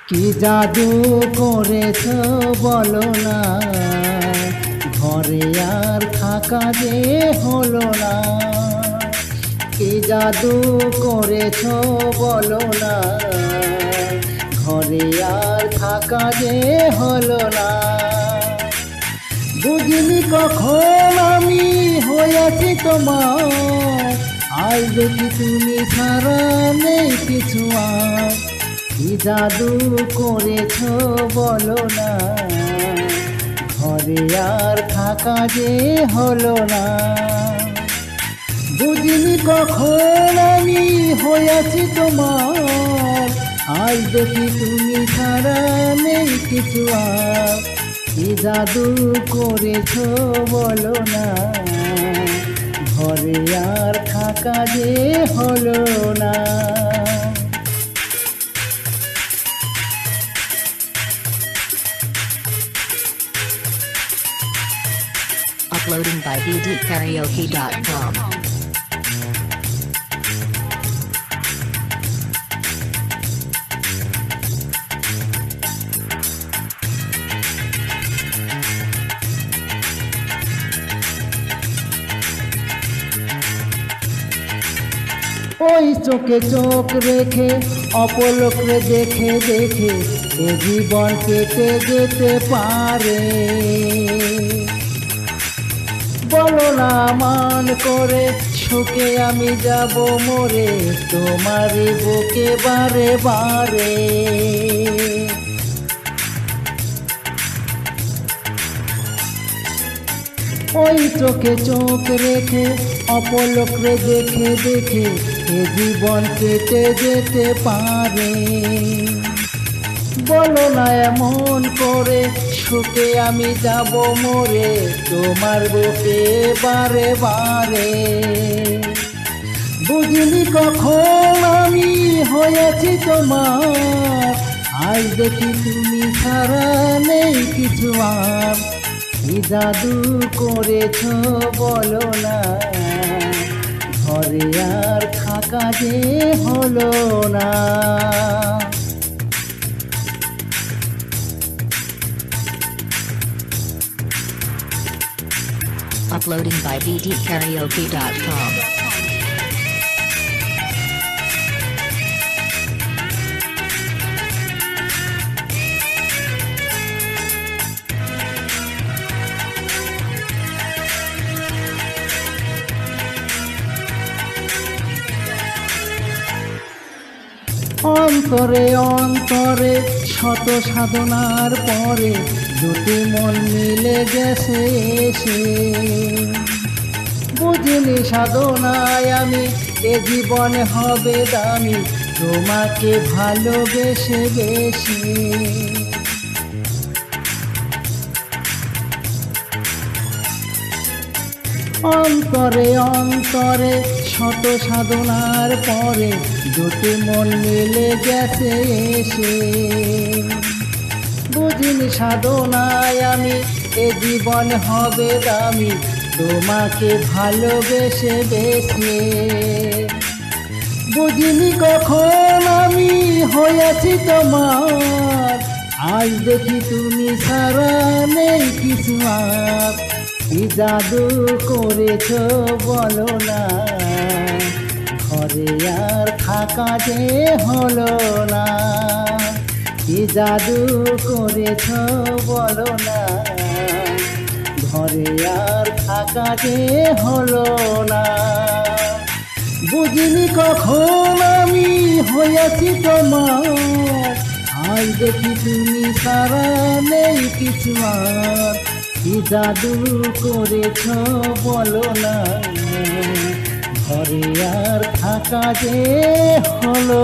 কি জাদু করেছ বলো না, ঘরে আর থাকা যে হলো না। কি জাদু করেছ বলো না, ঘরে আর থাকা যে হলো না। বুঝিনি কখন আমি হয়েছি তোমার, আজ দেখি তুমি ছাড়া নেই কিছু আর। কি জাদু করেছ বলো না, ঘরে আর থাকা যে হলো না। বুঝিনি কখন আমি হয়েছি তোমার, আজ দেখি তুমি ছাড়া নেই কিছু আর। কি জাদু করেছ বলো না, ঘরে আর থাকা যে হলো না। Uploading by bdkaraoke.com. ওই চোখে চোখ রেখে অপলকে দেখে দেখে এ জীবন কেটে যেতে পারে। বলো না মান করে সুখে আমি যাব মরে, তোমারই বুকে বারে বারে। ওই চোখে চোখ রেখে অপলকে দেখে দেখে এ জীবন কেটে যেতে পারে। বলো না এমন করে সুখে আমি যাব মরে, তোমার বুকে বারে বারে। বুঝিনি কখন আমি হয়েছি তোমার, আজ দেখি তুমি ছাড়া নেই কিছু আর। কি জাদু করেছ বলো না, ঘরে আর থাকা যে হলো না। Uploading by bdkaraoke.com. অন্তরে অন্তরে শত সাধনার পরে দুটি মন মিলে গেছে এসে। বুঝিনি সাধনায় আমি এ জীবনে হবে দামি, তোমাকে ভালোবেসে বেশি। অন্তরে অন্তরে শত সাধনার পরে দুটি মন মিলে গেছে এসে। বুঝিনি সাধনায় আমি এ জীবন হবে দামি, তোমাকে ভালোবেসে বেশি। বুঝিনি কখন আমি হয়েছি তোমার, আজ দেখি তুমি ছাড়া নেই কিছু আর। কি জাদু করেছ বলো না, ঘরে আর থাকা যে হলো না। কি জাদু করেছ বলো না, ঘরে আর থাকা যে হলো না। বুঝিনি কখন আমি হয়েছি তোমার, আজ দেখি তুমি ছাড়া নেই কিছু আর। কি জাদু করেছ বলো না, ঘরে আর থাকা যে হলো